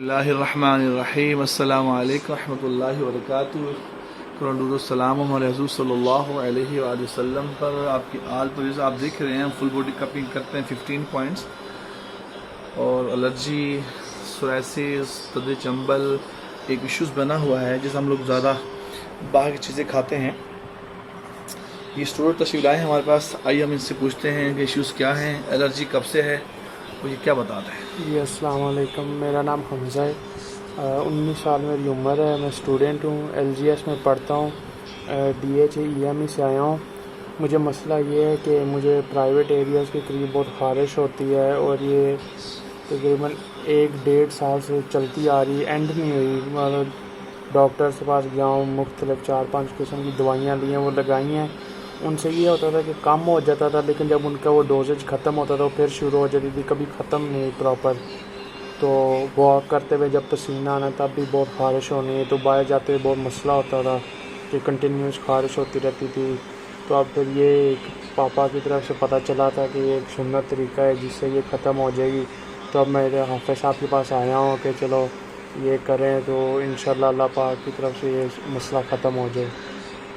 اللہ الرحمن الرحیم، السلام علیکم ورحمۃ اللہ وبرکاتہ۔ درود السلام ہمارے حضور صلی اللہ علیہ وآلہ وسلم پر، آپ کی آل پر جیسے آپ دیکھ رہے ہیں ہم فل باڈی کپنگ کرتے ہیں 15 پوائنٹس، اور الرجی، سورائسس، تدری چمبل ایک ایشوز بنا ہوا ہے جس ہم لوگ زیادہ باہر کی چیزیں کھاتے ہیں۔ یہ اسٹوڈنٹ تشریف لائے ہیں ہمارے پاس، آئیے ہم ان سے پوچھتے ہیں کہ ایشوز کیا ہیں، الرجی کب سے ہے، وہ یہ کیا بتاتے ہیں۔ جی السلام علیکم، میرا نام حمزہ ہے، 19 سال میری عمر ہے، میں اسٹوڈنٹ ہوں، LGS میں پڑھتا ہوں، HAJAMA سے آیا ہوں۔ مجھے مسئلہ یہ ہے کہ مجھے پرائیویٹ ایریاز کے قریب بہت خارش ہوتی ہے، اور یہ تقریباً 1-1.5 سال سے چلتی آ رہی ہے، اینڈ نہیں ہوئی۔ مطلب ڈاکٹر کے پاس گیا ہوں، مختلف 4-5 قسم کی دوائیاں لی ہیں، وہ لگائی ہیں، ان سے یہ ہوتا تھا کہ کم ہو جاتا تھا، لیکن جب ان کا وہ ڈوزیج ختم ہوتا تھا وہ پھر شروع ہو جاتی تھی، کبھی ختم نہیں ہوئی پراپر۔ تو واک کرتے ہوئے جب پسینہ آنا تب بھی بہت خارش ہونی ہے، تو باہر جاتے ہوئے بہت مسئلہ ہوتا تھا کہ کنٹینیوس خارش ہوتی رہتی تھی۔ تو اب پھر یہ ایک پاپا کی طرف سے پتہ چلا تھا کہ یہ ایک سنت طریقہ ہے جس سے یہ ختم ہو جائے گی، تو اب میں حافظ صاحب کے پاس آیا ہوں کہ چلو یہ کریں تو انشاءاللہ اللہ پاک کی طرف سے یہ مسئلہ ختم ہو جائے۔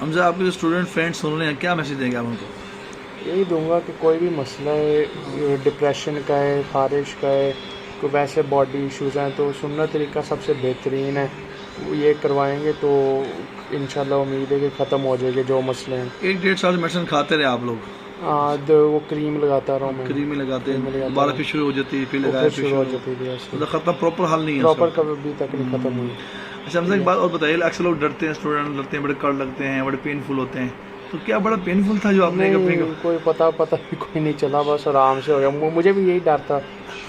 حمزہ، آپ کے جو اسٹوڈنٹ فرینڈ سن رہے ہیں، کیا میسیج دیں گے آپ ان کو؟ یہی دوں گا کہ کوئی بھی مسئلہ ہے، ڈپریشن کا ہے، خارش کا ہے، کوئی ویسے باڈی ایشوز ہیں، تو سنت طریقہ سب سے بہترین ہے، وہ یہ کروائیں گے تو انشاءاللہ امید ہے کہ ختم ہو جائے گے جو مسئلے ہیں۔ 1-1.5 سال سے میڈیسن کھاتے رہے آپ لوگ؟ وہ کریم لگاتا رہا ہوں میں، کریم لگاتے ہیں، دوبارہ پھر شروع ہو جاتی ہے، پھر لگایا پھر شروع ہو جاتی ہے، مطلب ختم پراپر حل نہیں ہے پراپر کبھی تک نہیں ختم ہوئی۔ اچھا حمزہ، ایک بات اور بتائیے، اکثر لوگ ڈرتے ہیں، اسٹوڈنٹ ڈرتے ہیں، بڑے کڑ لگتے ہیں، بڑے پینفل ہوتے ہیں، تو کیا بڑا پینفل تھا جو آپ نے اپنے کو؟ کوئی پتہ بھی کوئی نہیں چلا، بس آرام سے ہو گیا۔ مجھے بھی یہی ڈر تھا،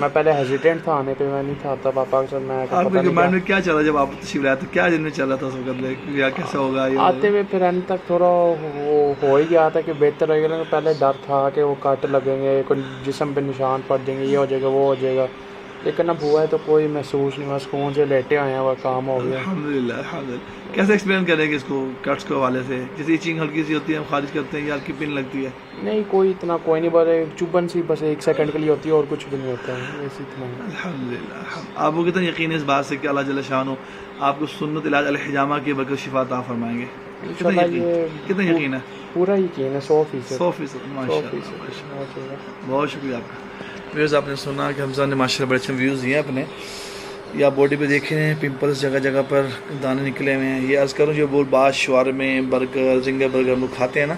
میں پہلے ہیزیٹینٹ تھا آنے پہ، میں نہیں تھا آتا پاپا کے ساتھ، میں آپ کے مائنڈ میں کیا چلا جب آپ تشریف لائے تو کیا دن میں چلا تھا اس وقت، یا کیسا ہوگا؟ آتے ہوئے پھر اینڈ تک تھوڑا وہ ہو ہی گیا تھا کہ بہتر رہے گا، پہلے ڈر تھا کہ وہ کٹ لگیں گے، کوئی جسم پہ نشان پڑ جائیں گے، یہ ہو جائے گا وہ ہو جائے گا، لیکن اب ہوا ہے تو کوئی محسوس نہیں ہوا، سکون سے لیٹے آئے ہیں، وہ کام ہو گیا الحمدللہ الحمدللہ۔ کیسے ایکسپلین کریں گے اس کو کٹس کے حوالے سے؟ جیسے ایچنگ ہلکی سی ہوتی ہے، ہم خارج کرتے ہیں، یا ہلکی پن لگتی ہے؟ نہیں، کوئی اتنا کوئی نہیں، بس چبھن سی بس 1 سیکنڈ کے لیے ہوتی ہے، اور کچھ بھی نہیں ہوتا ہے، ایسے اتنا ہی۔ الحمدللہ۔ آپ کو کتنا یقین ہے اس بات سے کہ اللہ جل شانہ آپ کو سنت علاج الحجامہ کی برکت شفا عطا فرمائیں گے؟ کتنا یقین ہے؟ پورا یقین ہے، 100%۔ 100%۔ بہت شکریہ آپ کا۔ ویوز، آپ نے سنا کہ حمزہ نے ماشاءاللہ بڑے اچھے ویوز دیے اپنے، یا باڈی پہ دیکھے ہیں پمپلس جگہ جگہ پر دانے نکلے ہوئے ہیں۔ یہ عرض کروں جو بعض شوارمے، برگر، زنگر برگر ہم لوگ کھاتے ہیں نا،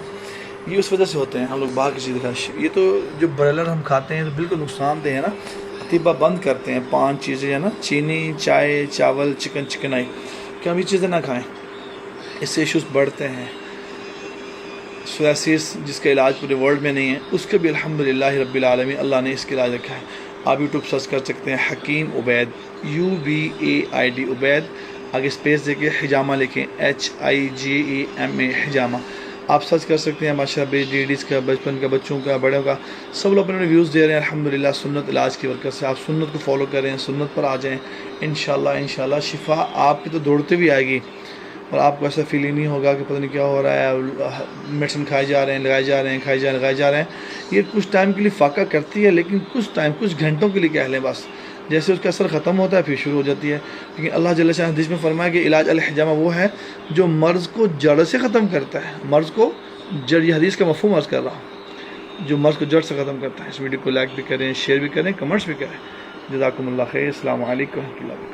یہ اس وجہ سے ہوتے ہیں، ہم لوگ باہر کی چیزیں کھاتے ہیں۔ یہ تو جو برلر ہم کھاتے ہیں تو بالکل نقصان دہ ہے نا، طبہ بند کرتے ہیں 5 چیزیں ہے نا، چینی، چائے، چاول، چکنائی، کہ ہم یہ چیزیں نہ کھائیں، اس سے ایشوز بڑھتے ہیں۔ سورائسس جس کا علاج پورے ورلڈ میں نہیں ہے، اس کے بھی الحمدللہ رب العالمین اللہ نے اس کا علاج رکھا ہے۔ آپ یوٹیوب سرچ کر سکتے ہیں، حکیم عبید، UBAID عبید، آگے اسپیس دے کے حجامہ لکھیں، HIJAMA حجامہ، آپ سرچ کر سکتے ہیں۔ ماشاءاللہ لیڈیز کا، بچپن کا، بچوں کا، بڑوں کا، سب لوگ اپنے ویوز دے رہے ہیں الحمدللہ سنت علاج کی برکت سے۔ آپ سنت کو فالو کریں، سنت پر آ جائیں، انشاءاللہ شفا آپ کی تو دوڑتے بھی آئے گی، اور آپ کو ایسا فیل ہی نہیں ہوگا کہ پتہ نہیں کیا ہو رہا ہے، میڈیسن کھائے جا رہے ہیں، لگائے جا رہے ہیں، لگائے جا رہے ہیں۔ یہ کچھ ٹائم کے لیے فاقہ کرتی ہے، لیکن کچھ گھنٹوں کے لیے کہہ لیں بس، جیسے اس کا اثر ختم ہوتا ہے پھر شروع ہو جاتی ہے۔ لیکن اللہ جل شانہ حدیث میں فرمایا کہ علاج الحجامہ وہ ہے جو مرض کو جڑ سے ختم کرتا ہے، مرض کو جڑ، یہ حدیث کا مفہوم عرض کر رہا ہوں، جو مرض کو جڑ سے ختم کرتا ہے۔ اس ویڈیو کو لائک بھی کریں، شیئر بھی کریں، کمنٹس بھی کریں۔ جزاکم اللہ خیر، السلام علیکم ورحمۃ اللہ۔